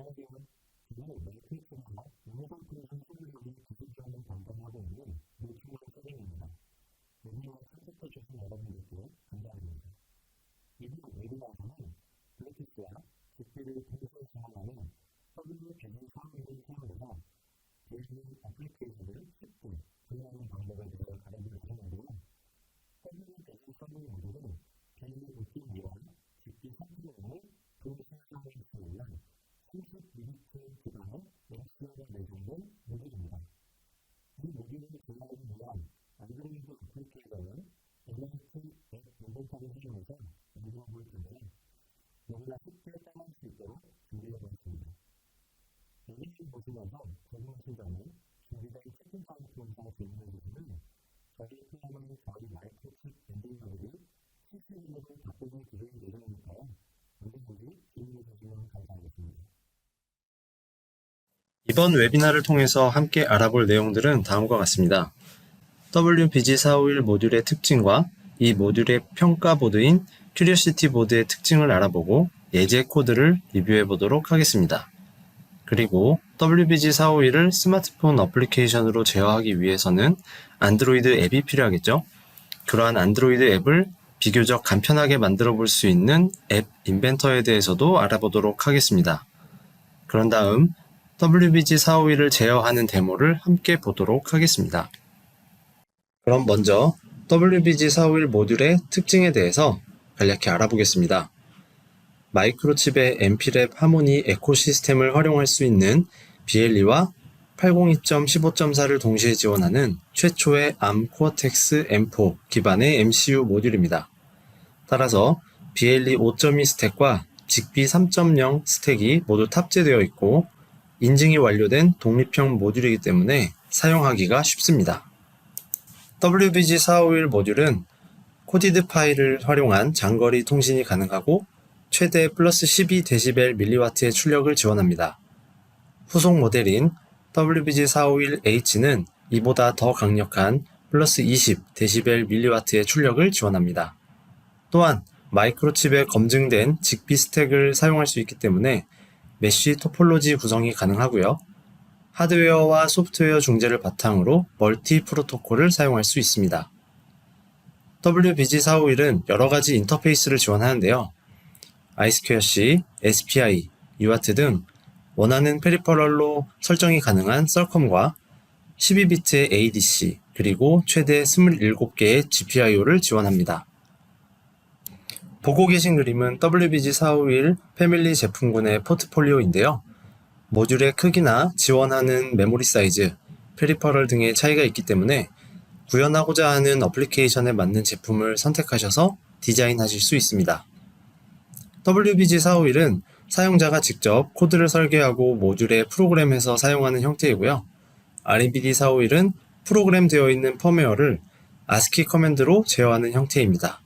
안녕하세요. 저는 매트릭스나 유니버스 상품들이 기술적인 전공하고 있는 노충원 선생입니다. 여기에 참석해주신 여러분들께 감사드립니다. 이번 웨비나에서는 블랙리스트와 집비를 동시에 제한하는 서비스 개선 사업을 사용해서 개인 애플리케이션을 쉽게 구현하는 방법에 대해 가르쳐 드리는데요. 서비스 개선 서비스 모델은 개인이 얻기 위한 집비 상품을 동시에 위한 30미니트 기반의 웹스웹에 내장된 모듈입니다. 이 모듈을 제어하기 위한 안드로이드 애플리케이션은 엘리멘트 앱 인벤터를 사용해서 만들어 볼 텐데 너무나 쉽게 사용할 수 있도록 준비해봤습니다. 여기를 보시면서 적용하신 점은 준비된 채팅 파일에서 질문해주시면 저희 팀은 저희 마이크로칩 엔지니어들이 시스템을 바꾸고 드릴 예정이니까요. 언제든지 질문해주시면 감사하겠습니다. 이번 웨비나를 통해서 함께 알아볼 내용들은 다음과 같습니다. WBG451 모듈의 특징과 이 모듈의 평가 보드인 큐리오시티 보드의 특징을 알아보고 예제 코드를 리뷰해 보도록 하겠습니다. 그리고 WBG451을 스마트폰 어플리케이션으로 제어하기 위해서는 안드로이드 앱이 필요하겠죠. 그러한 안드로이드 앱을 비교적 간편하게 만들어 볼 수 있는 앱 인벤터에 대해서도 알아보도록 하겠습니다. 그런 다음 WBG451을 제어하는 데모를 함께 보도록 하겠습니다. 그럼 먼저 WBG451 모듈의 특징에 대해서 간략히 알아보겠습니다. 마이크로칩의 MP랩 하모니 에코시스템을 활용할 수 있는 BLE와 802.15.4를 동시에 지원하는 최초의 ARM 코어텍스 M4 기반의 MCU 모듈입니다. 따라서 BLE 5.2 스택과 직비 3.0 스택이 모두 탑재되어 있고 인증이 완료된 독립형 모듈이기 때문에 사용하기가 쉽습니다. WBG451 모듈은 코디드 파일을 활용한 장거리 통신이 가능하고 최대 플러스 12dB 밀리와트의 출력을 지원합니다. 후속 모델인 WBG451H는 이보다 더 강력한 플러스 20dB 밀리와트의 출력을 지원합니다. 또한 마이크로칩에 검증된 직비 스택을 사용할 수 있기 때문에 메쉬 토폴로지 구성이 가능하고요. 하드웨어와 소프트웨어 중재를 바탕으로 멀티 프로토콜을 사용할 수 있습니다. WBG451은 여러가지 인터페이스를 지원하는데요. I2C, SPI, UART 등 원하는 페리퍼럴로 설정이 가능한 썰컴과 12비트의 ADC, 그리고 최대 27개의 GPIO를 지원합니다. 보고 계신 그림은 WBG451 패밀리 제품군의 포트폴리오인데요. 모듈의 크기나 지원하는 메모리 사이즈, 페리퍼럴 등의 차이가 있기 때문에 구현하고자 하는 어플리케이션에 맞는 제품을 선택하셔서 디자인하실 수 있습니다. WBG451은 사용자가 직접 코드를 설계하고 모듈에 프로그램해서 사용하는 형태이고요. RMBD451은 프로그램되어 있는 펌웨어를 ASCII 커맨드로 제어하는 형태입니다.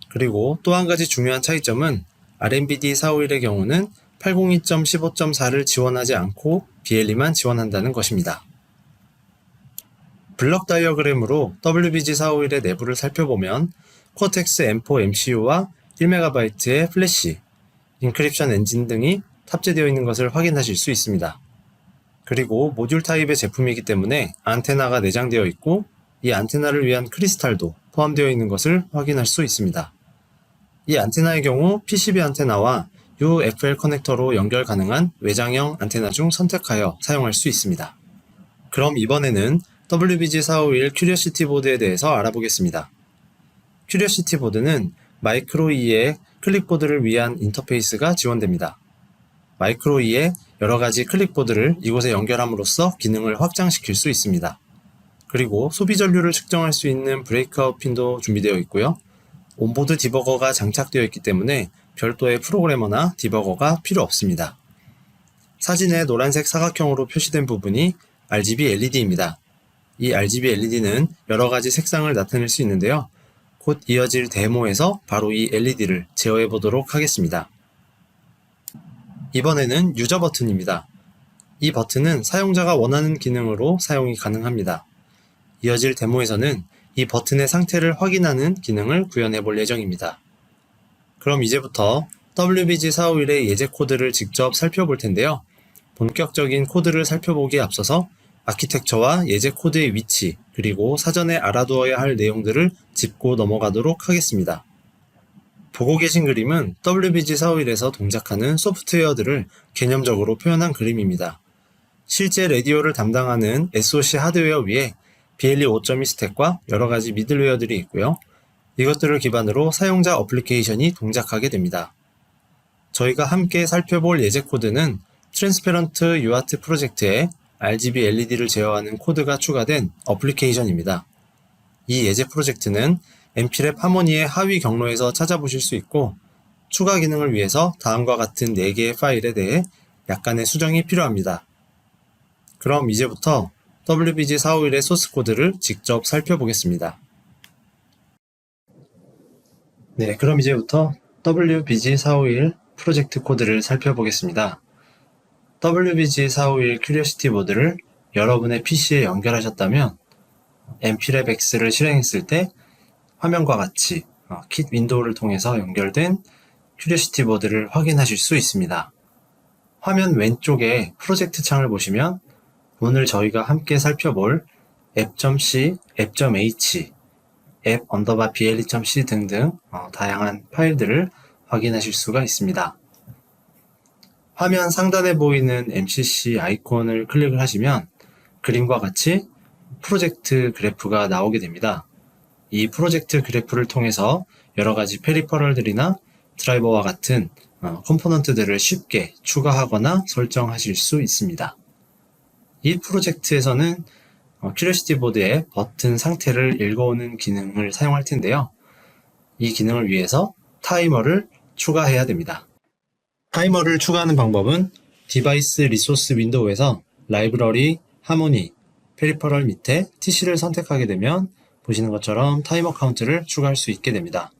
그리고 또 한 가지 중요한 차이점은 RMBD451의 경우는 802.15.4를 지원하지 않고 BLE만 지원한다는 것입니다. 블럭 다이어그램으로 WBG451의 내부를 살펴보면 코텍스 M4 MCU와 1MB의 플래시, 인크립션 엔진 등이 탑재되어 있는 것을 확인하실 수 있습니다. 그리고 모듈 타입의 제품이기 때문에 안테나가 내장되어 있고 이 안테나를 위한 크리스탈도 포함되어 있는 것을 확인할 수 있습니다. 이 안테나의 경우 PCB 안테나와 UFL 커넥터로 연결 가능한 외장형 안테나 중 선택하여 사용할 수 있습니다. 그럼 이번에는 WBG451 큐리오시티 보드에 대해서 알아보겠습니다. 큐리오시티 보드는 마이크로 E의 클릭보드를 위한 인터페이스가 지원됩니다. 마이크로 E의 여러가지 클릭보드를 이곳에 연결함으로써 기능을 확장시킬 수 있습니다. 그리고 소비 전류를 측정할 수 있는 브레이크아웃 핀도 준비되어 있고요. 온보드 디버거가 장착되어 있기 때문에 별도의 프로그래머나 디버거가 필요 없습니다. 사진에 노란색 사각형으로 표시된 부분이 RGB LED입니다. 이 RGB LED는 여러가지 색상을 나타낼 수 있는데요. 곧 이어질 데모에서 바로 이 LED를 제어해 보도록 하겠습니다. 이번에는 유저 버튼입니다. 이 버튼은 사용자가 원하는 기능으로 사용이 가능합니다. 이어질 데모에서는 이 버튼의 상태를 확인하는 기능을 구현해 볼 예정입니다. 그럼 이제부터 WBG451의 예제 코드를 직접 살펴볼 텐데요. 본격적인 코드를 살펴보기에 앞서서 아키텍처와 예제 코드의 위치, 그리고 사전에 알아두어야 할 내용들을 짚고 넘어가도록 하겠습니다. 보고 계신 그림은 WBG451에서 동작하는 소프트웨어들을 개념적으로 표현한 그림입니다. 실제 라디오를 담당하는 SoC 하드웨어 위에 BLE 5.2 스택과 여러가지 미들웨어들이 있고요. 이것들을 기반으로 사용자 어플리케이션이 동작하게 됩니다. 저희가 함께 살펴볼 예제 코드는 트랜스페런트 UART 프로젝트에 RGB LED를 제어하는 코드가 추가된 어플리케이션입니다. 이 예제 프로젝트는 엠피랩 하모니의 하위 경로에서 찾아보실 수 있고, 추가 기능을 위해서 다음과 같은 4개의 파일에 대해 약간의 수정이 필요합니다. 그럼 이제부터 WBG451의 소스 코드를 직접 살펴보겠습니다. 네, 그럼 이제부터 WBG451 프로젝트 코드를 살펴보겠습니다. WBG451 큐리오시티 보드를 여러분의 PC에 연결하셨다면 엠피랩 X를 실행했을 때 화면과 같이 킷 윈도우를 통해서 연결된 큐리오시티 보드를 확인하실 수 있습니다. 화면 왼쪽에 프로젝트 창을 보시면 오늘 저희가 함께 살펴볼 app.c, app.h, app_ble.c 등등 다양한 파일들을 확인하실 수가 있습니다. 화면 상단에 보이는 MCC 아이콘을 클릭을 하시면 그림과 같이 프로젝트 그래프가 나오게 됩니다. 이 프로젝트 그래프를 통해서 여러가지 페리퍼럴들이나 드라이버와 같은 컴포넌트들을 쉽게 추가하거나 설정하실 수 있습니다. 이 프로젝트에서는 큐리오시티 보드의 버튼 상태를 읽어오는 기능을 사용할 텐데요. 이 기능을 위해서 타이머를 추가해야 됩니다. 타이머를 추가하는 방법은 디바이스 리소스 윈도우에서 라이브러리, 하모니, 페리퍼럴 밑에 TC를 선택하게 되면 보시는 것처럼 타이머 카운트를 추가할 수 있게 됩니다.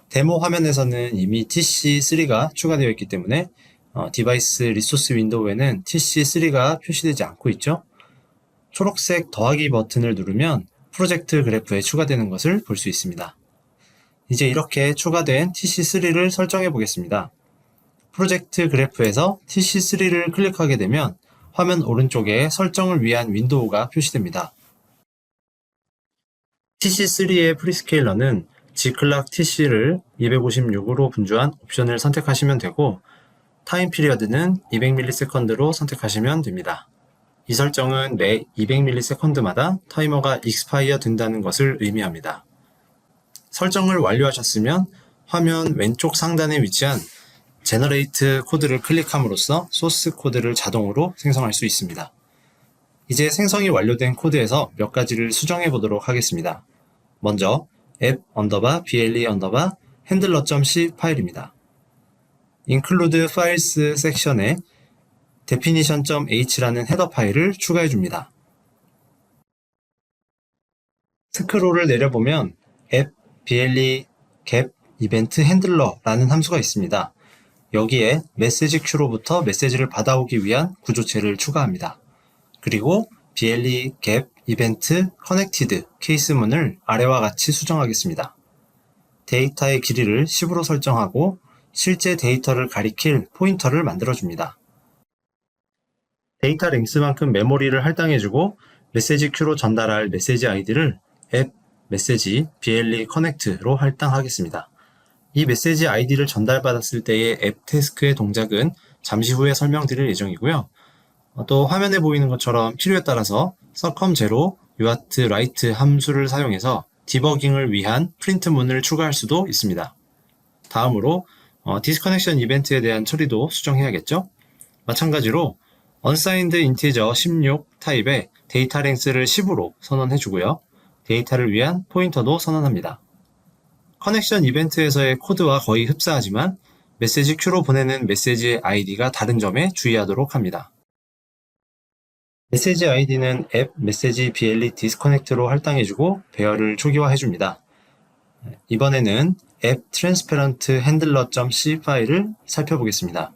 데모 화면에서는 이미 TC3가 추가되어 있기 때문에 디바이스 리소스 윈도우에는 TC3가 표시되지 않고 있죠. 초록색 더하기 버튼을 누르면 프로젝트 그래프에 추가되는 것을 볼 수 있습니다. 이제 이렇게 추가된 TC3를 설정해 보겠습니다. 프로젝트 그래프에서 TC3를 클릭하게 되면 화면 오른쪽에 설정을 위한 윈도우가 표시됩니다. TC3의 프리스케일러는 Gclock TC를 256으로 분주한 옵션을 선택하시면 되고, 타임 피리어드는 200ms로 선택하시면 됩니다. 이 설정은 매 200ms마다 타이머가 익스파이어 된다는 것을 의미합니다. 설정을 완료하셨으면 화면 왼쪽 상단에 위치한 제너레이트 코드를 클릭함으로써 소스 코드를 자동으로 생성할 수 있습니다. 이제 생성이 완료된 코드에서 몇 가지를 수정해 보도록 하겠습니다. 먼저 app_ble_handler.c 파일입니다. include files 섹션에 definition.h라는 헤더 파일을 추가해 줍니다. 스크롤을 내려보면 app ble get event handler라는 함수가 있습니다. 여기에 메시지 큐로부터 메시지를 받아오기 위한 구조체를 추가합니다. 그리고 ble get event connected 케이스문을 아래와 같이 수정하겠습니다. 데이터의 길이를 10으로 설정하고 실제 데이터를 가리킬 포인터를 만들어줍니다. 데이터 랭스만큼 메모리를 할당해주고 메시지 큐로 전달할 메시지 아이디를 app 메시지 ble connect로 할당하겠습니다. 이 메시지 아이디를 전달받았을 때의 앱 태스크의 동작은 잠시 후에 설명드릴 예정이고요. 또 화면에 보이는 것처럼 필요에 따라서 circum0, uart write 함수를 사용해서 디버깅을 위한 프린트문을 추가할 수도 있습니다. 다음으로 디스커넥션 이벤트에 대한 처리도 수정해야겠죠? 마찬가지로 unsigned integer 16 타입의 데이터 랭스를 10으로 선언해주고요. 데이터를 위한 포인터도 선언합니다. 커넥션 이벤트에서의 코드와 거의 흡사하지만 메시지 큐로 보내는 메시지의 아이디가 다른 점에 주의하도록 합니다. 메시지 아이디는 앱 메시지 ble disconnect로 할당해주고 배열을 초기화해줍니다. 이번에는 app transparent handler.c 파일을 살펴보겠습니다.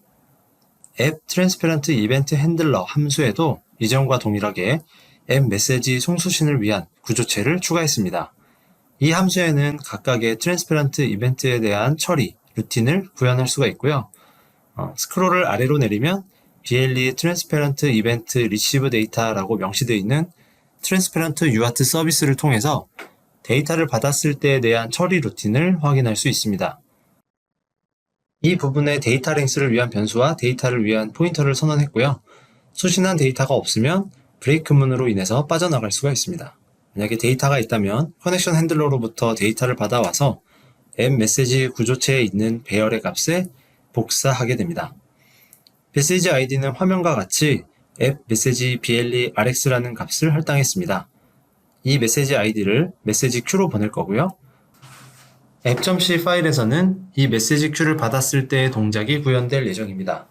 app transparent event handler 함수에도 이전과 동일하게 앱 메시지 송수신을 위한 구조체를 추가했습니다. 이 함수에는 각각의 트랜스페런트 이벤트에 대한 처리, 루틴을 구현할 수가 있고요. 스크롤을 아래로 내리면 BLE 트랜스페런트 이벤트 리시브 데이터라고 명시되어 있는 트랜스페런트 UART 서비스를 통해서 데이터를 받았을 때에 대한 처리 루틴을 확인할 수 있습니다. 이 부분에 데이터 랭스를 위한 변수와 데이터를 위한 포인터를 선언했고요. 수신한 데이터가 없으면 브레이크문으로 인해서 빠져나갈 수가 있습니다. 만약에 데이터가 있다면 커넥션 핸들러로부터 데이터를 받아와서 앱 메시지 구조체에 있는 배열의 값에 복사하게 됩니다. 메시지 아이디는 화면과 같이 앱 메시지 BLE RX라는 값을 할당했습니다. 이 메시지 아이디를 메시지 Q로 보낼 거고요. 앱.c 파일에서는 이 메시지 Q를 받았을 때의 동작이 구현될 예정입니다.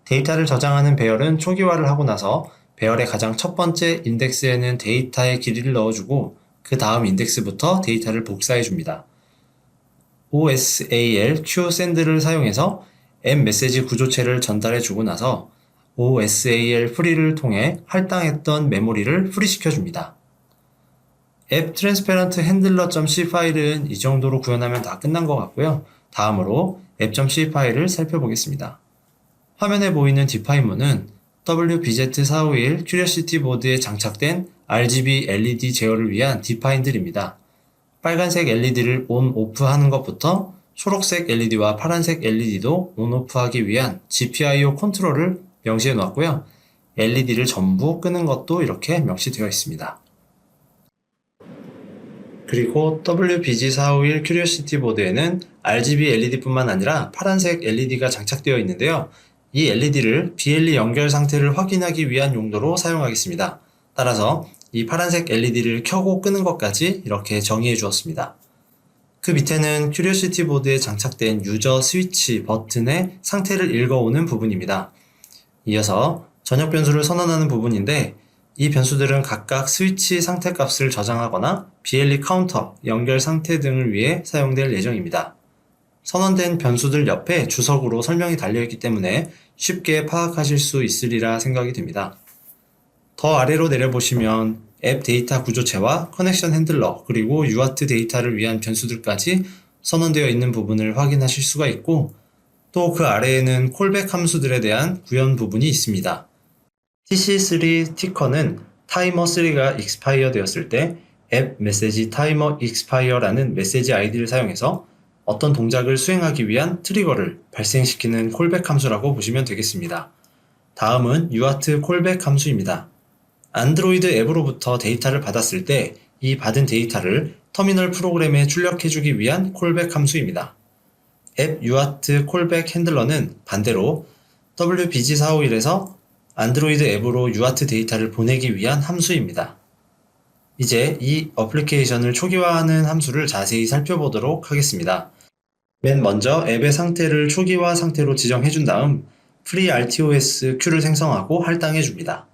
데이터를 저장하는 배열은 초기화를 하고 나서 배열의 가장 첫 번째 인덱스에는 데이터의 길이를 넣어주고 그 다음 인덱스부터 데이터를 복사해줍니다. OSAL QSend를 사용해서 앱 메시지 구조체를 전달해주고 나서 OSAL 프리를 통해 할당했던 메모리를 프리시켜줍니다. 앱 트랜스페런트 핸들러.c 파일은 이 정도로 구현하면 다 끝난 것 같고요. 다음으로 앱.c 파일을 살펴보겠습니다. 화면에 보이는 디파인문은 WBZ451 큐리오시티 보드에 장착된 RGB LED 제어를 위한 디파인들입니다. 빨간색 LED를 ON, OFF 하는 것부터 초록색 LED와 파란색 LED도 ON, OFF 하기 위한 GPIO 컨트롤을 명시해 놓았고요. LED를 전부 끄는 것도 이렇게 명시되어 있습니다. 그리고 WBG451 큐리오시티 보드에는 RGB LED뿐만 아니라 파란색 LED가 장착되어 있는데요. 이 LED를 BLE 연결 상태를 확인하기 위한 용도로 사용하겠습니다. 따라서 이 파란색 LED를 켜고 끄는 것까지 이렇게 정의해 주었습니다. 그 밑에는 큐리오시티 보드에 장착된 유저 스위치 버튼의 상태를 읽어오는 부분입니다. 이어서 전역 변수를 선언하는 부분인데 이 변수들은 각각 스위치 상태 값을 저장하거나 BLE 카운터, 연결 상태 등을 위해 사용될 예정입니다. 선언된 변수들 옆에 주석으로 설명이 달려있기 때문에 쉽게 파악하실 수 있으리라 생각이 됩니다. 더 아래로 내려보시면 앱 데이터 구조체와 커넥션 핸들러 그리고 UART 데이터를 위한 변수들까지 선언되어 있는 부분을 확인하실 수가 있고 또 그 아래에는 콜백 함수들에 대한 구현 부분이 있습니다. TC3 티커는 타이머 3가 익스파이어 되었을 때 앱 메시지 타이머 익스파이어라는 메시지 아이디를 사용해서 어떤 동작을 수행하기 위한 트리거를 발생시키는 콜백 함수라고 보시면 되겠습니다. 다음은 UART 콜백 함수입니다. 안드로이드 앱으로부터 데이터를 받았을 때 이 받은 데이터를 터미널 프로그램에 출력해주기 위한 콜백 함수입니다. 앱 UART 콜백 핸들러는 반대로 WBG451에서 안드로이드 앱으로 UART 데이터를 보내기 위한 함수입니다. 이제 이 어플리케이션을 초기화하는 함수를 자세히 살펴보도록 하겠습니다. 맨 먼저 앱의 상태를 초기화 상태로 지정해준 다음 FreeRTOS Q를 생성하고 할당해줍니다.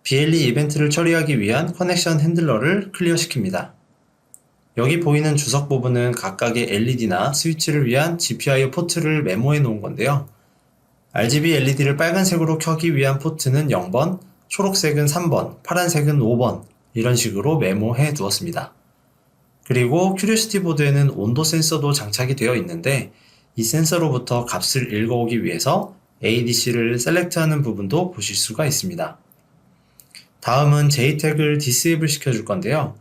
BLE 이벤트를 처리하기 위한 커넥션 핸들러를 클리어시킵니다. 여기 보이는 주석 부분은 각각의 LED나 스위치를 위한 GPIO 포트를 메모해 놓은 건데요. RGB LED를 빨간색으로 켜기 위한 포트는 0번, 초록색은 3번, 파란색은 5번 이런 식으로 메모해 두었습니다. 그리고 큐리오시티 보드에는 온도 센서도 장착이 되어 있는데 이 센서로부터 값을 읽어오기 위해서 ADC를 셀렉트하는 부분도 보실 수가 있습니다. 다음은 JTAG을 디세이블 시켜줄 건데요.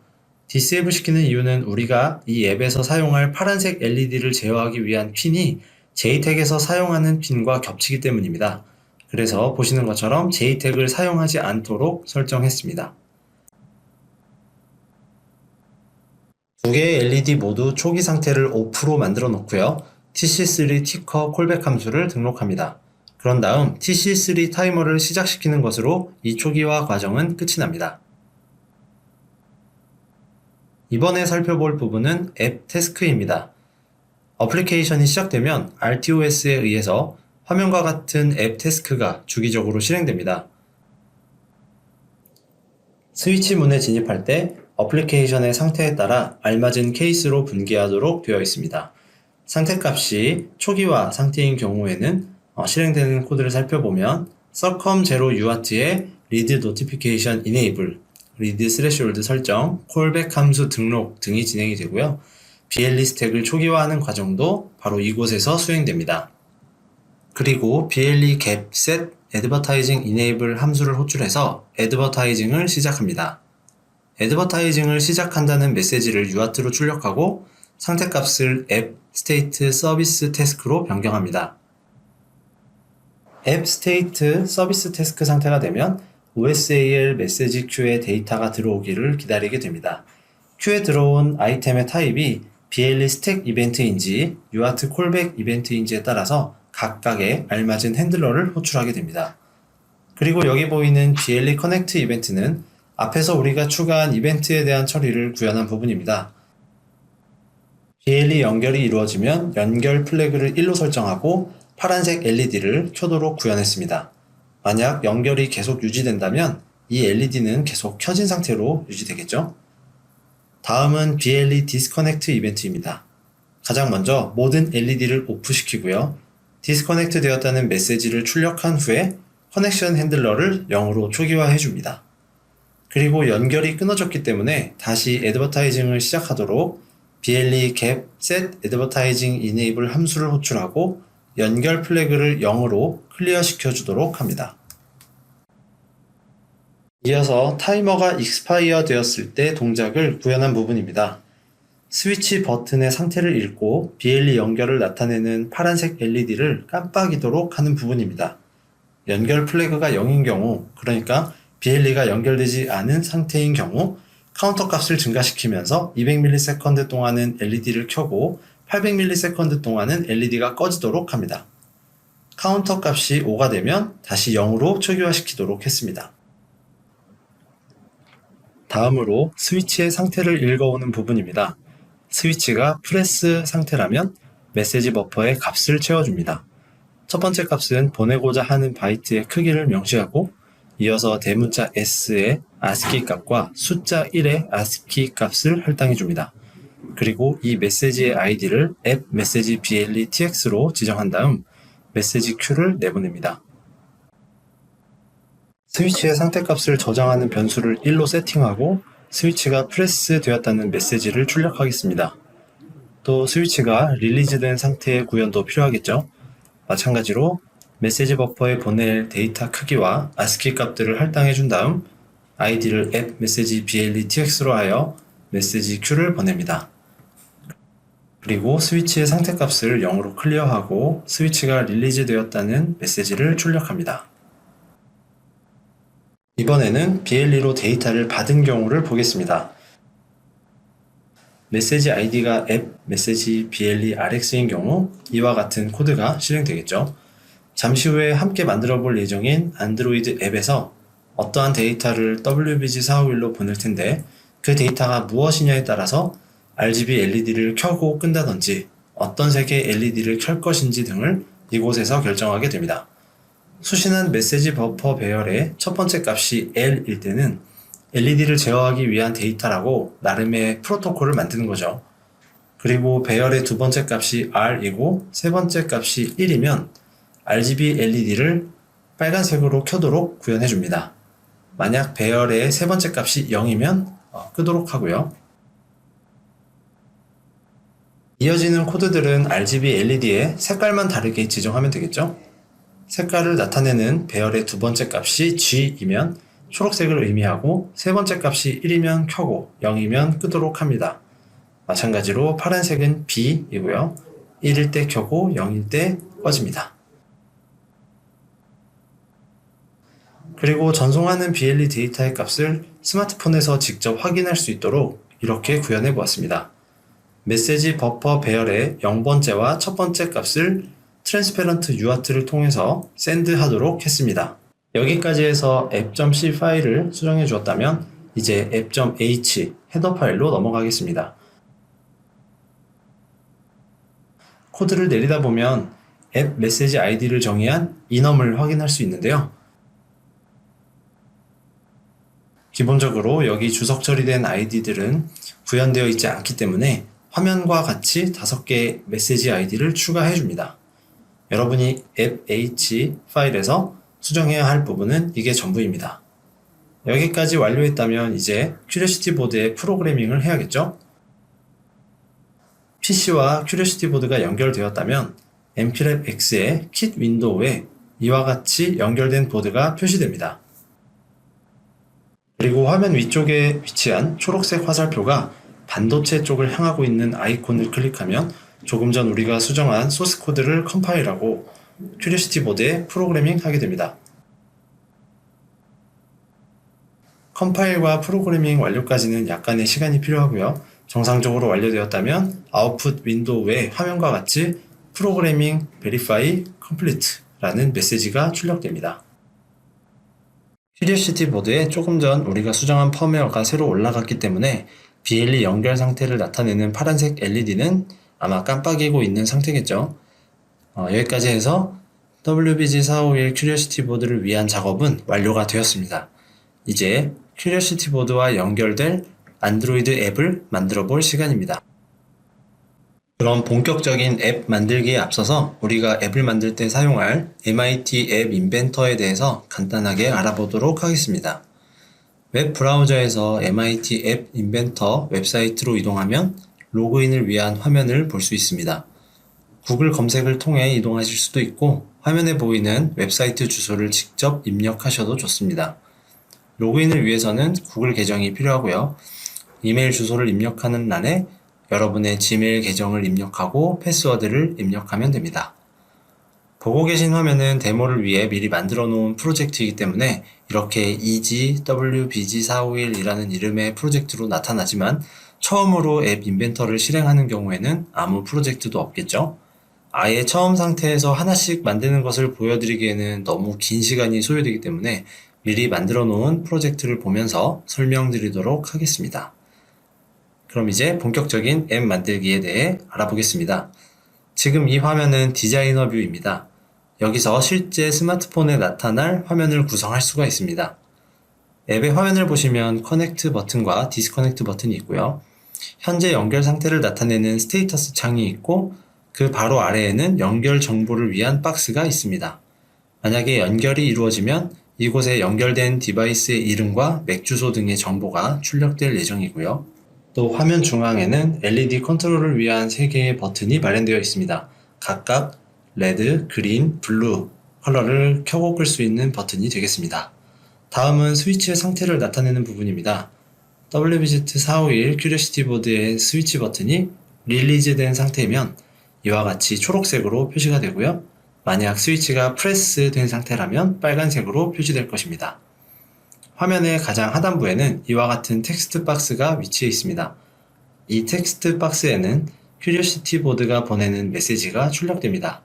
디세이블 시키는 이유는 우리가 이 앱에서 사용할 파란색 LED를 제어하기 위한 핀이 JTAG에서 사용하는 핀과 겹치기 때문입니다. 그래서 보시는 것처럼 JTAG을 사용하지 않도록 설정했습니다. 두 개의 LED 모두 초기 상태를 오프로 만들어 놓고요. TC3 티커 콜백 함수를 등록합니다. 그런 다음 TC3 타이머를 시작시키는 것으로 이 초기화 과정은 끝이 납니다. 이번에 살펴볼 부분은 앱 태스크입니다. 어플리케이션이 시작되면 RTOS에 의해서 화면과 같은 앱 태스크가 주기적으로 실행됩니다. 스위치 문에 진입할 때 어플리케이션의 상태에 따라 알맞은 케이스로 분기하도록 되어 있습니다. 상태값이 초기화 상태인 경우에는 실행되는 코드를 살펴보면 circum0 UART의 read notification enable, read threshold 설정, callback 함수 등록 등이 진행이 되고요. BLE 스택을 초기화하는 과정도 바로 이곳에서 수행됩니다. 그리고 BLE gap set advertising enable 함수를 호출해서 advertising을 시작합니다. advertising을 시작한다는 메시지를 UART로 출력하고 상태값을 app state service task로 변경합니다. app state service task 상태가 되면 OSAL 메시지 큐에 데이터가 들어오기를 기다리게 됩니다. 큐에 들어온 아이템의 타입이 BLE 스택 이벤트인지 UART 콜백 이벤트인지에 따라서 각각의 알맞은 핸들러를 호출하게 됩니다. 그리고 여기 보이는 BLE 커넥트 이벤트는 앞에서 우리가 추가한 이벤트에 대한 처리를 구현한 부분입니다. BLE 연결이 이루어지면 연결 플래그를 1로 설정하고 파란색 LED를 켜도록 구현했습니다. 만약 연결이 계속 유지된다면 이 LED는 계속 켜진 상태로 유지되겠죠? 다음은 BLE 디스커넥트 이벤트입니다. 가장 먼저 모든 LED를 오프시키고요. 디스커넥트 되었다는 메시지를 출력한 후에 커넥션 핸들러를 0으로 초기화해 줍니다. 그리고 연결이 끊어졌기 때문에 다시 애드버타이징을 시작하도록 BLE gap set advertising enable 함수를 호출하고 연결 플래그를 0으로 클리어 시켜주도록 합니다. 이어서 타이머가 익스파이어 되었을 때 동작을 구현한 부분입니다. 스위치 버튼의 상태를 읽고 BLE 연결을 나타내는 파란색 LED를 깜빡이도록 하는 부분입니다. 연결 플래그가 0인 경우, 그러니까 BLE가 연결되지 않은 상태인 경우 카운터 값을 증가시키면서 200ms 동안은 LED를 켜고 800ms 동안은 LED가 꺼지도록 합니다. 카운터 값이 5가 되면 다시 0으로 초기화시키도록 했습니다. 다음으로 스위치의 상태를 읽어오는 부분입니다. 스위치가 프레스 상태라면 메시지 버퍼에 값을 채워줍니다. 첫 번째 값은 보내고자 하는 바이트의 크기를 명시하고 이어서 대문자 S의 ASCII 값과 숫자 1의 ASCII 값을 할당해줍니다. 그리고 이 메시지의 아이디를 app 메시지 BLE tx로 지정한 다음 메시지 Q를 내보냅니다. 스위치의 상태값을 저장하는 변수를 1로 세팅하고 스위치가 프레스 되었다는 메시지를 출력하겠습니다. 또 스위치가 릴리즈된 상태의 구현도 필요하겠죠. 마찬가지로 메시지 버퍼에 보낼 데이터 크기와 ASCII 값들을 할당해 준 다음 아이디를 app 메시지 BLE tx로 하여 메시지 Q를 보냅니다. 그리고 스위치의 상태값을 0으로 클리어하고 스위치가 릴리즈 되었다는 메시지를 출력합니다. 이번에는 BLE로 데이터를 받은 경우를 보겠습니다. 메시지 아이디가 app 메시지 BLE RX인 경우 이와 같은 코드가 실행되겠죠. 잠시 후에 함께 만들어 볼 예정인 안드로이드 앱에서 어떠한 데이터를 WBG451로 보낼 텐데 그 데이터가 무엇이냐에 따라서 RGB LED를 켜고 끈다든지 어떤 색의 LED를 켤 것인지 등을 이곳에서 결정하게 됩니다. 수신한 메시지 버퍼 배열의 첫 번째 값이 L일 때는 LED를 제어하기 위한 데이터라고 나름의 프로토콜을 만드는 거죠. 그리고 배열의 두 번째 값이 R이고 세 번째 값이 1이면 RGB LED를 빨간색으로 켜도록 구현해 줍니다. 만약 배열의 세 번째 값이 0이면 끄도록 하고요. 이어지는 코드들은 RGB LED의 색깔만 다르게 지정하면 되겠죠? 색깔을 나타내는 배열의 두 번째 값이 G이면 초록색을 의미하고 세 번째 값이 1이면 켜고 0이면 끄도록 합니다. 마찬가지로 파란색은 B이고요. 1일 때 켜고 0일 때 꺼집니다. 그리고 전송하는 BLE 데이터의 값을 스마트폰에서 직접 확인할 수 있도록 이렇게 구현해 보았습니다. 메시지 버퍼 배열의 0번째와 첫 번째 값을 트랜스페런트 UART를 통해서 샌드하도록 했습니다. 여기까지 해서 app.c 파일을 수정해 주었다면 이제 app.h 헤더 파일로 넘어가겠습니다. 코드를 내리다 보면 앱 메시지 아이디를 정의한 enum을 확인할 수 있는데요. 기본적으로 여기 주석 처리된 아이디들은 구현되어 있지 않기 때문에 화면과 같이 5개의 메시지 아이디를 추가해 줍니다. 여러분이 app.h 파일에서 수정해야 할 부분은 이게 전부입니다. 여기까지 완료했다면 이제 큐리오시티 보드에 프로그래밍을 해야겠죠? PC와 큐리오시티 보드가 연결되었다면 np랩 X의 킷 윈도우에 이와 같이 연결된 보드가 표시됩니다. 그리고 화면 위쪽에 위치한 초록색 화살표가 반도체 쪽을 향하고 있는 아이콘을 클릭하면 조금 전 우리가 수정한 소스 코드를 컴파일하고 큐리오시티 보드에 프로그래밍 하게 됩니다. 컴파일과 프로그래밍 완료까지는 약간의 시간이 필요하고요. 정상적으로 완료되었다면 아웃풋 윈도우에 화면과 같이 프로그래밍 베리파이 컴플리트라는 메시지가 출력됩니다. 큐리오시티 보드에 조금 전 우리가 수정한 펌웨어가 새로 올라갔기 때문에 BLE 연결 상태를 나타내는 파란색 LED는 아마 깜빡이고 있는 상태겠죠. 여기까지 해서 WBG451 큐리오시티 보드를 위한 작업은 완료가 되었습니다. 이제 큐리오시티 보드와 연결될 안드로이드 앱을 만들어 볼 시간입니다. 그럼 본격적인 앱 만들기에 앞서서 우리가 앱을 만들 때 사용할 MIT 앱 인벤터에 대해서 간단하게 알아보도록 하겠습니다. 웹 브라우저에서 MIT 앱 인벤터 웹사이트로 이동하면 로그인을 위한 화면을 볼 수 있습니다. 구글 검색을 통해 이동하실 수도 있고 화면에 보이는 웹사이트 주소를 직접 입력하셔도 좋습니다. 로그인을 위해서는 구글 계정이 필요하고요. 이메일 주소를 입력하는欄에 여러분의 지메일 계정을 입력하고 패스워드를 입력하면 됩니다. 보고 계신 화면은 데모를 위해 미리 만들어 놓은 프로젝트이기 때문에 이렇게 EGWBG451이라는 이름의 프로젝트로 나타나지만 처음으로 앱 인벤터를 실행하는 경우에는 아무 프로젝트도 없겠죠? 아예 처음 상태에서 하나씩 만드는 것을 보여드리기에는 너무 긴 시간이 소요되기 때문에 미리 만들어 놓은 프로젝트를 보면서 설명드리도록 하겠습니다. 그럼 이제 본격적인 앱 만들기에 대해 알아보겠습니다. 지금 이 화면은 디자이너 뷰입니다. 여기서 실제 스마트폰에 나타날 화면을 구성할 수가 있습니다. 앱의 화면을 보시면 커넥트 버튼과 디스커넥트 버튼이 있고요. 현재 연결 상태를 나타내는 스테이터스 창이 있고 그 바로 아래에는 연결 정보를 위한 박스가 있습니다. 만약에 연결이 이루어지면 이곳에 연결된 디바이스의 이름과 맥 주소 등의 정보가 출력될 예정이고요. 또 화면 중앙에는 LED 컨트롤을 위한 3개의 버튼이 마련되어 있습니다. 각각 레드, 그린, 블루 컬러를 켜고 끌 수 있는 버튼이 되겠습니다. 다음은 스위치의 상태를 나타내는 부분입니다. WBZ451 큐리오시티 보드의 스위치 버튼이 릴리즈된 상태이면 이와 같이 초록색으로 표시가 되고요. 만약 스위치가 프레스 된 상태라면 빨간색으로 표시될 것입니다. 화면의 가장 하단부에는 이와 같은 텍스트 박스가 위치해 있습니다. 이 텍스트 박스에는 큐리오시티 보드가 보내는 메시지가 출력됩니다.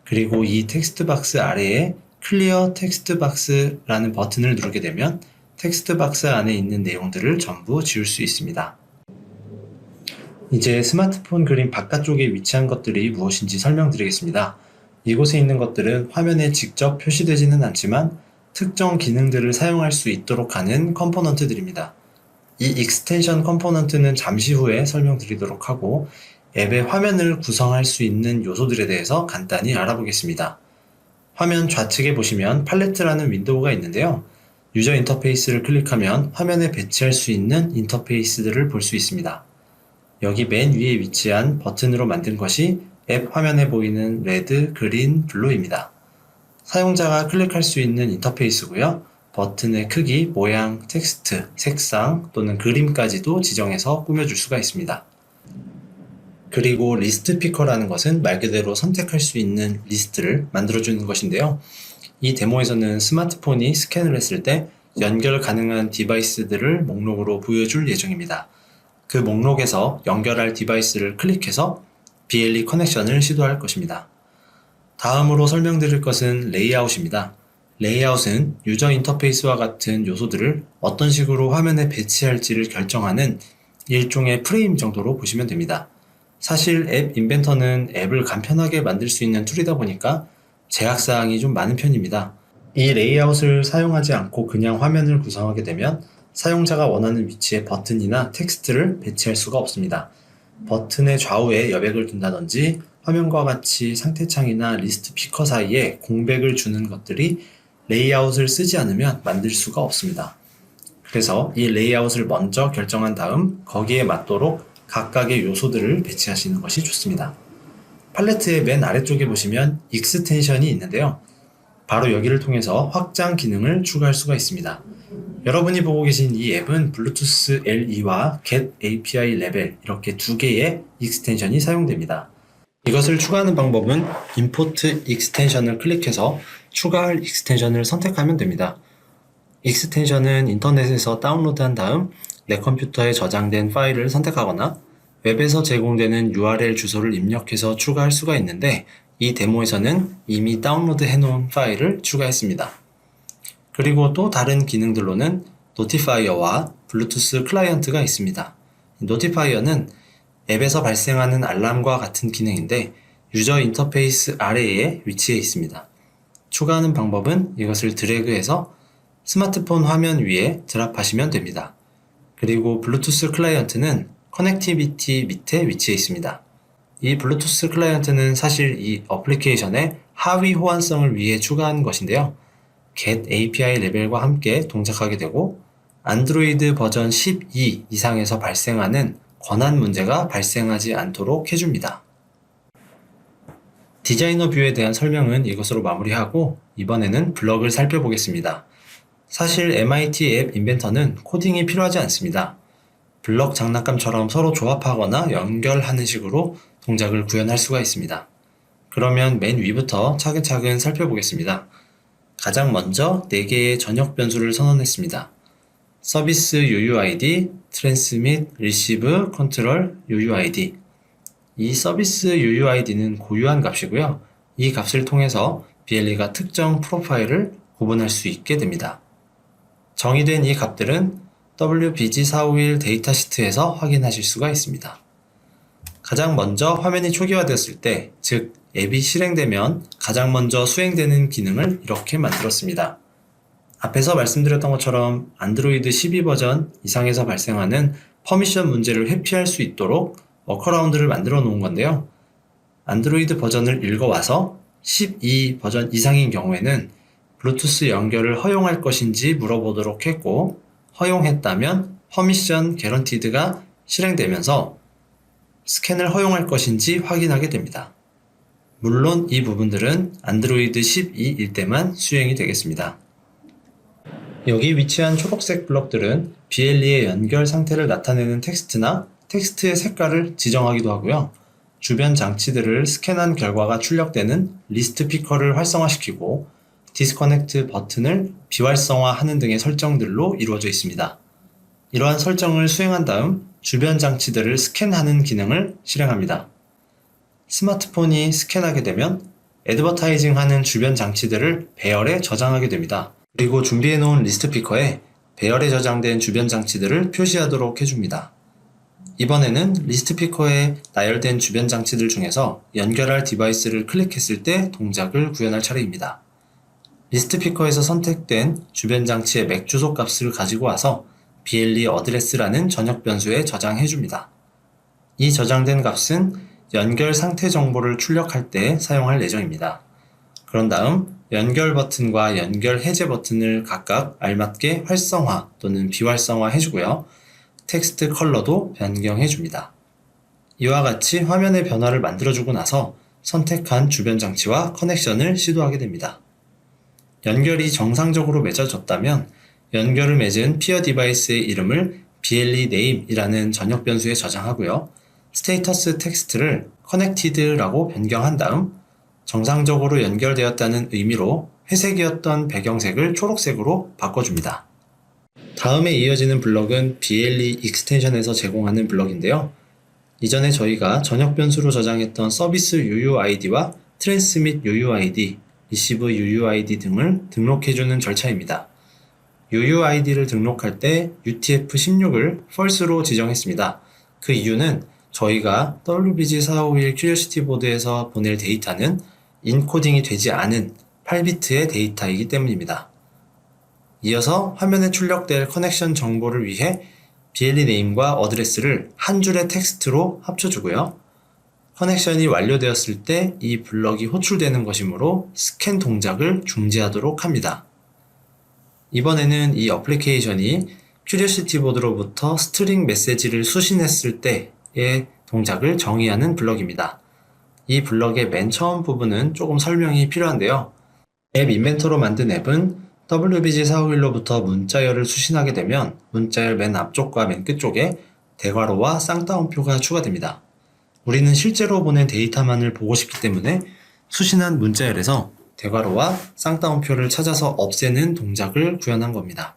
그리고 이 텍스트 박스 아래에 클리어 텍스트 박스라는 버튼을 누르게 되면 텍스트 박스 안에 있는 내용들을 전부 지울 수 있습니다. 이제 스마트폰 그림 바깥쪽에 위치한 것들이 무엇인지 설명드리겠습니다. 이곳에 있는 것들은 화면에 직접 표시되지는 않지만 특정 기능들을 사용할 수 있도록 하는 컴포넌트들입니다. 이 익스텐션 컴포넌트는 잠시 후에 설명드리도록 하고 앱의 화면을 구성할 수 있는 요소들에 대해서 간단히 알아보겠습니다. 화면 좌측에 보시면 팔레트라는 윈도우가 있는데요. 유저 인터페이스를 클릭하면 화면에 배치할 수 있는 인터페이스들을 볼 수 있습니다. 여기 맨 위에 위치한 버튼으로 만든 것이 앱 화면에 보이는 레드, 그린, 블루입니다. 사용자가 클릭할 수 있는 인터페이스고요. 버튼의 크기, 모양, 텍스트, 색상 또는 그림까지도 지정해서 꾸며줄 수가 있습니다. 그리고 리스트 피커라는 것은 말 그대로 선택할 수 있는 리스트를 만들어주는 것인데요. 이 데모에서는 스마트폰이 스캔을 했을 때 연결 가능한 디바이스들을 목록으로 보여줄 예정입니다. 그 목록에서 연결할 디바이스를 클릭해서 BLE 커넥션을 시도할 것입니다. 다음으로 설명드릴 것은 레이아웃입니다. 레이아웃은 유저 인터페이스와 같은 요소들을 어떤 식으로 화면에 배치할지를 결정하는 일종의 프레임 정도로 보시면 됩니다. 사실 앱 인벤터는 앱을 간편하게 만들 수 있는 툴이다 보니까 제약사항이 좀 많은 편입니다. 이 레이아웃을 사용하지 않고 그냥 화면을 구성하게 되면 사용자가 원하는 위치에 버튼이나 텍스트를 배치할 수가 없습니다. 버튼의 좌우에 여백을 둔다든지 화면과 같이 상태창이나 리스트 피커 사이에 공백을 주는 것들이 레이아웃을 쓰지 않으면 만들 수가 없습니다. 그래서 이 레이아웃을 먼저 결정한 다음 거기에 맞도록 각각의 요소들을 배치하시는 것이 좋습니다. 팔레트의 맨 아래쪽에 보시면 익스텐션이 있는데요. 바로 여기를 통해서 확장 기능을 추가할 수가 있습니다. 여러분이 보고 계신 이 앱은 블루투스 LE와 Get API 레벨 이렇게 두 개의 익스텐션이 사용됩니다. 이것을 추가하는 방법은 Import 익스텐션을 클릭해서 추가할 익스텐션을 선택하면 됩니다. 익스텐션은 인터넷에서 다운로드한 다음 내 컴퓨터에 저장된 파일을 선택하거나 웹에서 제공되는 URL 주소를 입력해서 추가할 수가 있는데 이 데모에서는 이미 다운로드 해놓은 파일을 추가했습니다. 그리고 또 다른 기능들로는 노티파이어와 블루투스 클라이언트가 있습니다. 노티파이어는 앱에서 발생하는 알람과 같은 기능인데 유저 인터페이스 아래에 위치해 있습니다. 추가하는 방법은 이것을 드래그해서 스마트폰 화면 위에 드랍하시면 됩니다. 그리고 블루투스 클라이언트는 커넥티비티 밑에 위치해 있습니다. 이 블루투스 클라이언트는 사실 이 어플리케이션의 하위 호환성을 위해 추가한 것인데요. Get API 레벨과 함께 동작하게 되고 안드로이드 버전 12 이상에서 발생하는 권한 문제가 발생하지 않도록 해줍니다. 디자이너 뷰에 대한 설명은 이것으로 마무리하고 이번에는 블럭을 살펴보겠습니다. 사실 MIT 앱 인벤터는 코딩이 필요하지 않습니다. 블럭 장난감처럼 서로 조합하거나 연결하는 식으로 동작을 구현할 수가 있습니다. 그러면 맨 위부터 차근차근 살펴보겠습니다. 가장 먼저 4개의 전역 변수를 선언했습니다. 서비스 UUID, 트랜스밋, 리시브, 컨트롤, UUID. 이 서비스 UUID는 고유한 값이고요. 이 값을 통해서 BLE가 특정 프로파일을 구분할 수 있게 됩니다. 정의된 이 값들은 WBG451 데이터 시트에서 확인하실 수가 있습니다. 가장 먼저 화면이 초기화되었을 때, 즉 앱이 실행되면 가장 먼저 수행되는 기능을 이렇게 만들었습니다. 앞에서 말씀드렸던 것처럼 안드로이드 12 버전 이상에서 발생하는 퍼미션 문제를 회피할 수 있도록 워커라운드를 만들어 놓은 건데요. 안드로이드 버전을 읽어와서 12 버전 이상인 경우에는 블루투스 연결을 허용할 것인지 물어보도록 했고 허용했다면 퍼미션 개런티드가 실행되면서 스캔을 허용할 것인지 확인하게 됩니다. 물론 이 부분들은 안드로이드 12일 때만 수행이 되겠습니다. 여기 위치한 초록색 블럭들은 BLE의 연결 상태를 나타내는 텍스트나 텍스트의 색깔을 지정하기도 하고요. 주변 장치들을 스캔한 결과가 출력되는 리스트 피커를 활성화시키고 디스커넥트 버튼을 비활성화하는 등의 설정들로 이루어져 있습니다. 이러한 설정을 수행한 다음 주변 장치들을 스캔하는 기능을 실행합니다. 스마트폰이 스캔하게 되면 애드버타이징하는 주변 장치들을 배열에 저장하게 됩니다. 그리고 준비해 놓은 리스트 피커에 배열에 저장된 주변 장치들을 표시하도록 해줍니다. 이번에는 리스트 피커에 나열된 주변 장치들 중에서 연결할 디바이스를 클릭했을 때 동작을 구현할 차례입니다. 리스트 피커에서 선택된 주변 장치의 맥 주소 값을 가지고 와서 BLE 어드레스라는 전역 변수에 저장해줍니다. 이 저장된 값은 연결 상태 정보를 출력할 때 사용할 예정입니다. 그런 다음 연결 버튼과 연결 해제 버튼을 각각 알맞게 활성화 또는 비활성화 해주고요. 텍스트 컬러도 변경해줍니다. 이와 같이 화면의 변화를 만들어주고 나서 선택한 주변 장치와 커넥션을 시도하게 됩니다. 연결이 정상적으로 맺어졌다면 연결을 맺은 피어 디바이스의 이름을 BLE name이라는 전역 변수에 저장하고요. 스테이터스 텍스트를 connected라고 변경한 다음 정상적으로 연결되었다는 의미로 회색이었던 배경색을 초록색으로 바꿔줍니다. 다음에 이어지는 블럭은 BLE 익스텐션에서 제공하는 블럭인데요. 이전에 저희가 전역 변수로 저장했던 서비스 UUID와 트랜스밋 UUID, 리시브 UUID 등을 등록해주는 절차입니다. UUID를 등록할 때 UTF-16을 false로 지정했습니다. 그 이유는 저희가 WBG451 큐리오시티 보드에서 보낼 데이터는 인코딩이 되지 않은 8비트의 데이터이기 때문입니다. 이어서 화면에 출력될 커넥션 정보를 위해 BLE name과 어드레스를 한 줄의 텍스트로 합쳐주고요. 커넥션이 완료되었을 때 이 블럭이 호출되는 것이므로 스캔 동작을 중지하도록 합니다. 이번에는 이 어플리케이션이 큐리오시티 보드로부터 스트링 메시지를 수신했을 때의 동작을 정의하는 블럭입니다. 이 블럭의 맨 처음 부분은 조금 설명이 필요한데요. 앱 인벤터로 만든 앱은 WBG451로부터 문자열을 수신하게 되면 문자열 맨 앞쪽과 맨 끝쪽에 대괄호와 쌍따옴표가 추가됩니다. 우리는 실제로 보낸 데이터만을 보고 싶기 때문에 수신한 문자열에서 대괄호와 쌍따옴표를 찾아서 없애는 동작을 구현한 겁니다.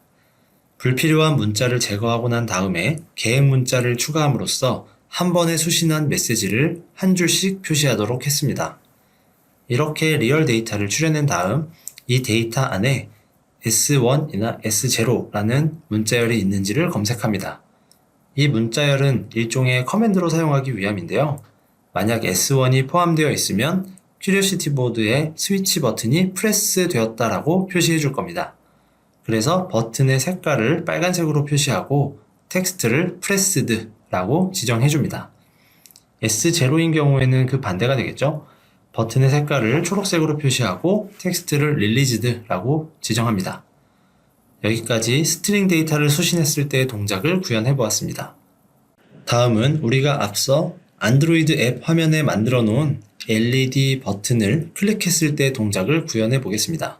불필요한 문자를 제거하고 난 다음에 계획 문자를 추가함으로써 한 번에 수신한 메시지를 한 줄씩 표시하도록 했습니다. 이렇게 리얼 데이터를 추려낸 다음 이 데이터 안에 S1이나 S0라는 문자열이 있는지를 검색합니다. 이 문자열은 일종의 커맨드로 사용하기 위함인데요. 만약 S1이 포함되어 있으면 큐리오시티 보드의 스위치 버튼이 프레스 되었다라고 표시해 줄 겁니다. 그래서 버튼의 색깔을 빨간색으로 표시하고 텍스트를 프레스드라고 지정해 줍니다. S0인 경우에는 그 반대가 되겠죠. 버튼의 색깔을 초록색으로 표시하고 텍스트를 릴리즈드라고 지정합니다. 여기까지 스트링 데이터를 수신했을 때의 동작을 구현해 보았습니다. 다음은 우리가 앞서 안드로이드 앱 화면에 만들어 놓은 LED 버튼을 클릭했을 때 동작을 구현해 보겠습니다.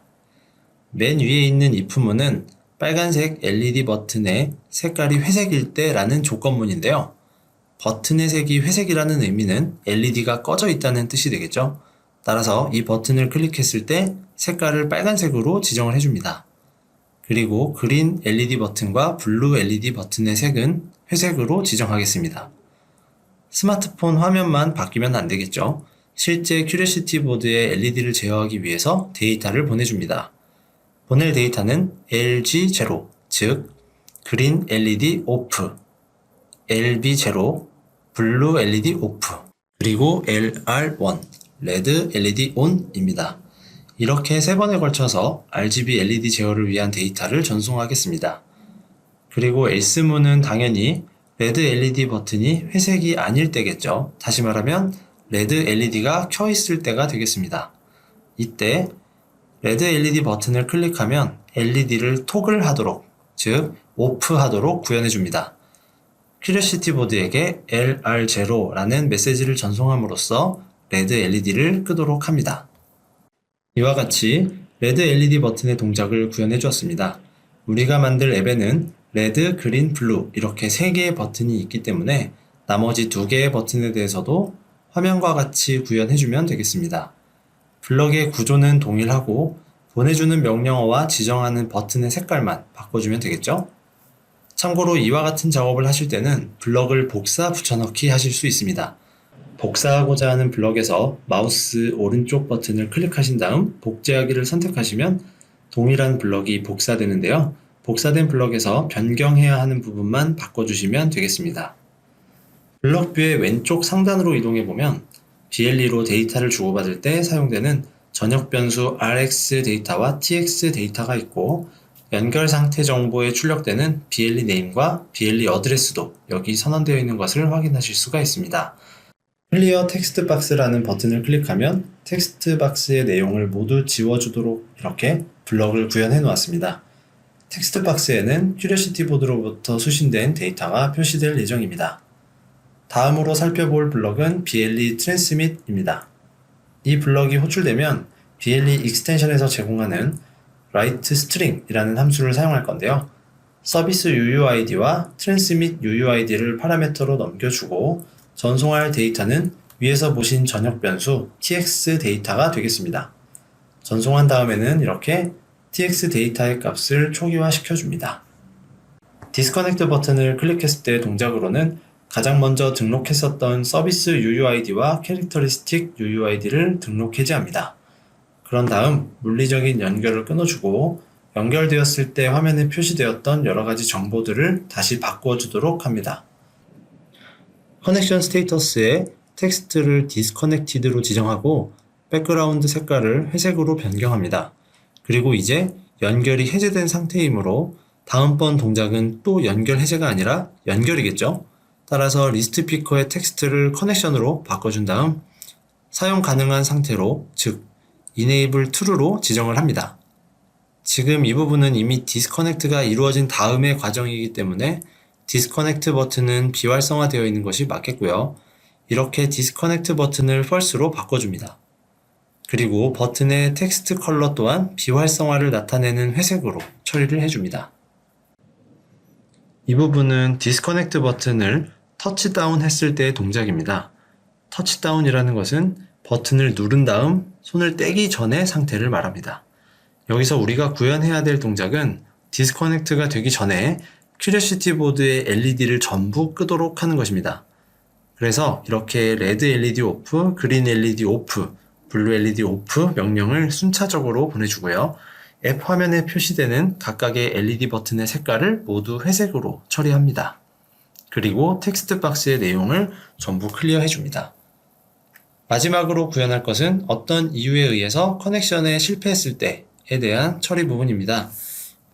맨 위에 있는 if문은 빨간색 LED 버튼의 색깔이 회색일 때라는 조건문인데요. 버튼의 색이 회색이라는 의미는 LED가 꺼져 있다는 뜻이 되겠죠. 따라서 이 버튼을 클릭했을 때 색깔을 빨간색으로 지정을 해줍니다. 그리고 그린 LED 버튼과 블루 LED 버튼의 색은 회색으로 지정하겠습니다. 스마트폰 화면만 바뀌면 안 되겠죠. 실제 큐리오시티 보드에 LED를 제어하기 위해서 데이터를 보내줍니다. 보낼 데이터는 LG0, 즉 그린 LED 오프, LB0, 블루 LED 오프, 그리고 LR1, 레드 LED ON입니다. 이렇게 3번에 걸쳐서 RGB LED 제어를 위한 데이터를 전송하겠습니다. 그리고 else문은 당연히 레드 LED 버튼이 회색이 아닐 때겠죠. 다시 말하면 레드 LED가 켜 있을 때가 되겠습니다. 이때 레드 LED 버튼을 클릭하면 LED를 토글 하도록, 즉 오프 하도록 구현해 줍니다. 큐리오시티 보드에게 LR0라는 메시지를 전송함으로써 레드 LED를 끄도록 합니다. 이와 같이 레드 LED 버튼의 동작을 구현해 주었습니다. 우리가 만들 앱에는 레드, 그린, 블루 이렇게 3개의 버튼이 있기 때문에 나머지 2개의 버튼에 대해서도 화면과 같이 구현해주면 되겠습니다. 블럭의 구조는 동일하고 보내주는 명령어와 지정하는 버튼의 색깔만 바꿔주면 되겠죠? 참고로 이와 같은 작업을 하실 때는 블럭을 복사 붙여넣기 하실 수 있습니다. 복사하고자 하는 블럭에서 마우스 오른쪽 버튼을 클릭하신 다음 복제하기를 선택하시면 동일한 블럭이 복사되는데요. 복사된 블럭에서 변경해야 하는 부분만 바꿔주시면 되겠습니다. 블럭뷰의 왼쪽 상단으로 이동해보면 BLE로 데이터를 주고받을 때 사용되는 전역 변수 RX 데이터와 TX 데이터가 있고 연결 상태 정보에 출력되는 BLE 네임과 BLE 어드레스도 여기 선언되어 있는 것을 확인하실 수가 있습니다. 클리어 텍스트 박스라는 버튼을 클릭하면 텍스트 박스의 내용을 모두 지워주도록 이렇게 블럭을 구현해 놓았습니다. 텍스트 박스에는 큐리오시티 보드로부터 수신된 데이터가 표시될 예정입니다. 다음으로 살펴볼 블럭은 BLE 트랜스밋입니다. 이 블럭이 호출되면 BLE 익스텐션에서 제공하는 write string이라는 함수를 사용할 건데요. 서비스 UUID와 transmit UUID를 파라미터로 넘겨주고 전송할 데이터는 위에서 보신 전역 변수 tx 데이터가 되겠습니다. 전송한 다음에는 이렇게 tx 데이터의 값을 초기화 시켜줍니다. 디스커넥트 버튼을 클릭했을 때 동작으로는 가장 먼저 등록했었던 서비스 UUID와 캐릭터리스틱 UUID를 등록 해제합니다. 그런 다음 물리적인 연결을 끊어주고 연결되었을 때 화면에 표시되었던 여러가지 정보들을 다시 바꿔주도록 합니다. 커넥션 스테이터스에 텍스트를 디스커넥티드로 지정하고 백그라운드 색깔을 회색으로 변경합니다. 그리고 이제 연결이 해제된 상태이므로 다음번 동작은 또 연결 해제가 아니라 연결이겠죠? 따라서 리스트 피커의 텍스트를 커넥션으로 바꿔준 다음 사용 가능한 상태로, 즉 enable true로 지정을 합니다. 지금 이 부분은 이미 디스커넥트가 이루어진 다음의 과정이기 때문에 디스커넥트 버튼은 비활성화되어 있는 것이 맞겠고요. 이렇게 디스커넥트 버튼을 false로 바꿔줍니다. 그리고 버튼의 텍스트 컬러 또한 비활성화를 나타내는 회색으로 처리를 해줍니다. 이 부분은 디스커넥트 버튼을 터치다운 했을 때의 동작입니다. 터치다운이라는 것은 버튼을 누른 다음 손을 떼기 전의 상태를 말합니다. 여기서 우리가 구현해야 될 동작은 디스커넥트가 되기 전에 큐리오시티 보드의 LED를 전부 끄도록 하는 것입니다. 그래서 이렇게 레드 LED 오프, 그린 LED 오프, 블루 LED 오프 명령을 순차적으로 보내주고요. 앱 화면에 표시되는 각각의 LED 버튼의 색깔을 모두 회색으로 처리합니다. 그리고 텍스트 박스의 내용을 전부 클리어 해줍니다. 마지막으로 구현할 것은 어떤 이유에 의해서 커넥션에 실패했을 때에 대한 처리 부분입니다.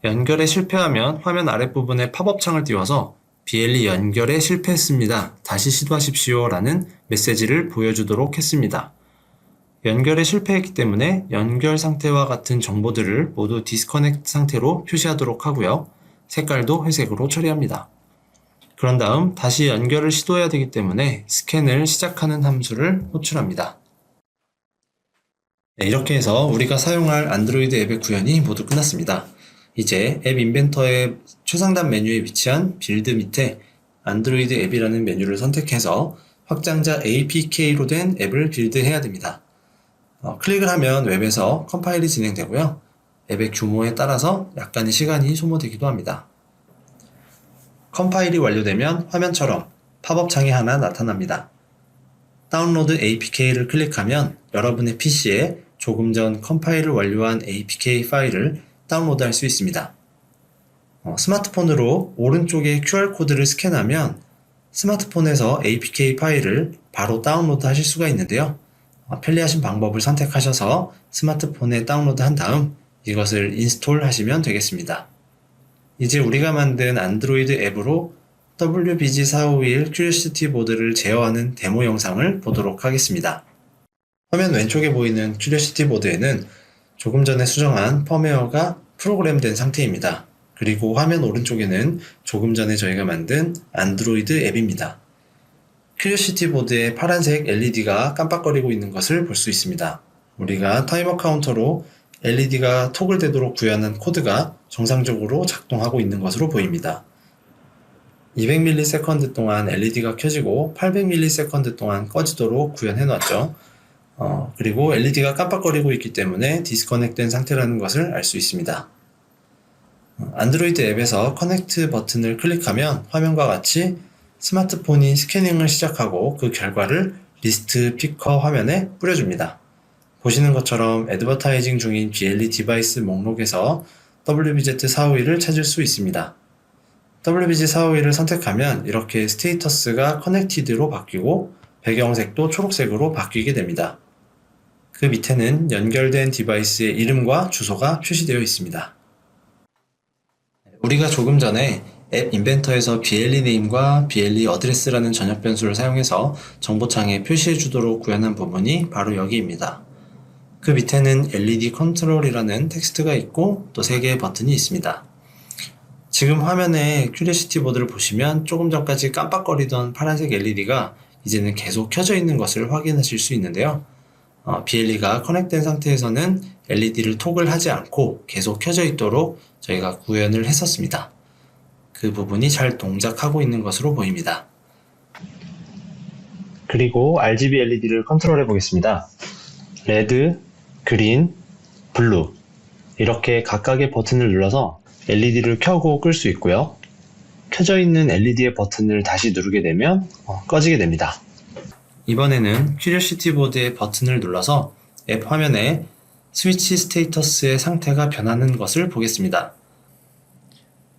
연결에 실패하면 화면 아랫부분에 팝업 창을 띄워서 BLE 연결에 실패했습니다. 다시 시도하십시오 라는 메시지를 보여주도록 했습니다. 연결에 실패했기 때문에 연결 상태와 같은 정보들을 모두 디스커넥트 상태로 표시하도록 하고요. 색깔도 회색으로 처리합니다. 그런 다음 다시 연결을 시도해야 되기 때문에 스캔을 시작하는 함수를 호출합니다. 네, 이렇게 해서 우리가 사용할 안드로이드 앱의 구현이 모두 끝났습니다. 이제 앱 인벤터의 최상단 메뉴에 위치한 빌드 밑에 안드로이드 앱이라는 메뉴를 선택해서 확장자 APK로 된 앱을 빌드해야 됩니다. 클릭을 하면 웹에서 컴파일이 진행되고요. 앱의 규모에 따라서 약간의 시간이 소모되기도 합니다. 컴파일이 완료되면 화면처럼 팝업 창이 하나 나타납니다. 다운로드 APK를 클릭하면 여러분의 PC에 조금 전 컴파일을 완료한 APK 파일을 다운로드할 수 있습니다. 스마트폰으로 오른쪽에 QR코드를 스캔하면 스마트폰에서 APK 파일을 바로 다운로드 하실 수가 있는데요. 편리하신 방법을 선택하셔서 스마트폰에 다운로드한 다음 이것을 인스톨 하시면 되겠습니다. 이제 우리가 만든 안드로이드 앱으로 WBG451 큐리오시티 보드를 제어하는 데모 영상을 보도록 하겠습니다. 화면 왼쪽에 보이는 큐리오시티 보드에는 조금 전에 수정한 펌웨어가 프로그램된 상태입니다. 그리고 화면 오른쪽에는 조금 전에 저희가 만든 안드로이드 앱입니다. 큐리오시티 보드의 파란색 LED가 깜빡거리고 있는 것을 볼 수 있습니다. 우리가 타이머 카운터로 LED가 토글되도록 구현한 코드가 정상적으로 작동하고 있는 것으로 보입니다. 200ms 동안 LED가 켜지고 800ms 동안 꺼지도록 구현해놨죠. 그리고 LED가 깜빡거리고 있기 때문에 디스커넥트된 상태라는 것을 알 수 있습니다. 안드로이드 앱에서 커넥트 버튼을 클릭하면 화면과 같이 스마트폰이 스캐닝을 시작하고 그 결과를 리스트 피커 화면에 뿌려줍니다. 보시는 것처럼 애드버타이징 중인 BLE 디바이스 목록에서 WBZ451을 찾을 수 있습니다. WBG451을 선택하면 이렇게 스테이터스가 커넥티드로 바뀌고 배경색도 초록색으로 바뀌게 됩니다. 그 밑에는 연결된 디바이스의 이름과 주소가 표시되어 있습니다. 우리가 조금 전에 앱 인벤터에서 BLE 네임과 BLE 어드레스라는 전역 변수를 사용해서 정보창에 표시해 주도록 구현한 부분이 바로 여기입니다. 그 밑에는 LED 컨트롤이라는 텍스트가 있고 또 3개의 버튼이 있습니다. 지금 화면에 큐리오시티 보드를 보시면 조금 전까지 깜빡거리던 파란색 LED가 이제는 계속 켜져 있는 것을 확인하실 수 있는데요. BLE가 커넥된 상태에서는 LED를 토글하지 않고 계속 켜져 있도록 저희가 구현을 했었습니다. 그 부분이 잘 동작하고 있는 것으로 보입니다. 그리고 RGB LED를 컨트롤해 보겠습니다. 레드, 그린, 블루 이렇게 각각의 버튼을 눌러서 LED를 켜고 끌 수 있고요. 켜져 있는 LED의 버튼을 다시 누르게 되면 꺼지게 됩니다. 이번에는 큐리오시티 보드의 버튼을 눌러서 앱 화면에 스위치 스테이터스의 상태가 변하는 것을 보겠습니다.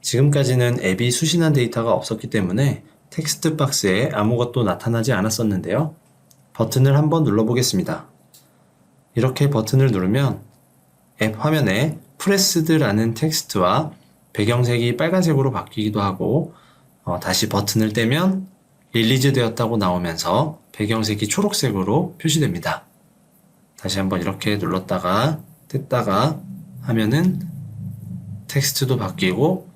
지금까지는 앱이 수신한 데이터가 없었기 때문에 텍스트 박스에 아무것도 나타나지 않았었는데요. 버튼을 한번 눌러보겠습니다. 이렇게 버튼을 누르면 앱 화면에 프레스드라는 텍스트와 배경색이 빨간색으로 바뀌기도 하고 다시 버튼을 떼면 릴리즈 되었다고 나오면서 배경색이 초록색으로 표시됩니다. 다시 한번 이렇게 눌렀다가 뗐다가 하면은 텍스트도 바뀌고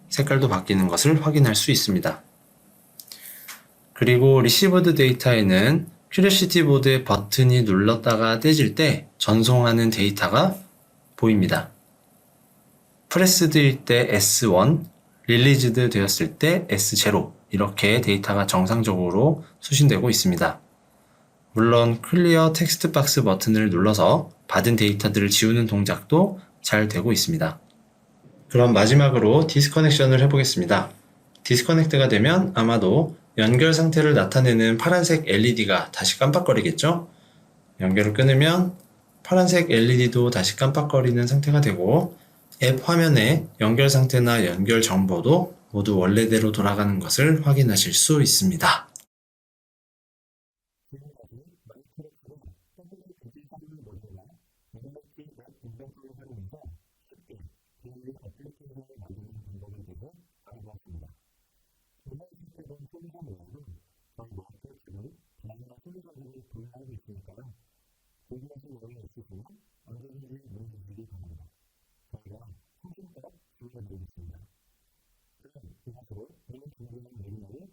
색깔도 바뀌는 것을 확인할 수 있습니다. 그리고 리시브드 데이터에는 큐리오시티 보드의 버튼이 눌렀다가 떼질 때 전송하는 데이터가 보입니다. 프레스드일 때 S1, 릴리즈드 되었을 때 S0 이렇게 데이터가 정상적으로 수신되고 있습니다. 물론 클리어 텍스트 박스 버튼을 눌러서 받은 데이터들을 지우는 동작도 잘 되고 있습니다. 그럼 마지막으로 디스커넥션을 해보겠습니다. 디스커넥트가 되면 아마도 연결 상태를 나타내는 파란색 LED가 다시 깜빡거리겠죠? 연결을 끊으면 파란색 LED도 다시 깜빡거리는 상태가 되고 앱 화면에 연결 상태나 연결 정보도 모두 원래대로 돌아가는 것을 확인하실 수 있습니다. 지금까지 마이크로프로 서브넷 기기 사용을 모델이나 네트워크 앱 인벤토를 활용해서 쉽게 개인 애플리케이션을 만드는 방법에 대해 알아보았습니다. 이번 실습은 솔루션 내용은 저희 마이크로프를 다양한 솔루션들이 구현하고 있으니까요. 궁금하신 내용이 있으시면 언제든지 문의 주시기 바랍니다. 저희가 상품값 지원해드리겠습니다. 그럼 이것으로 오늘 준비한 웨비나를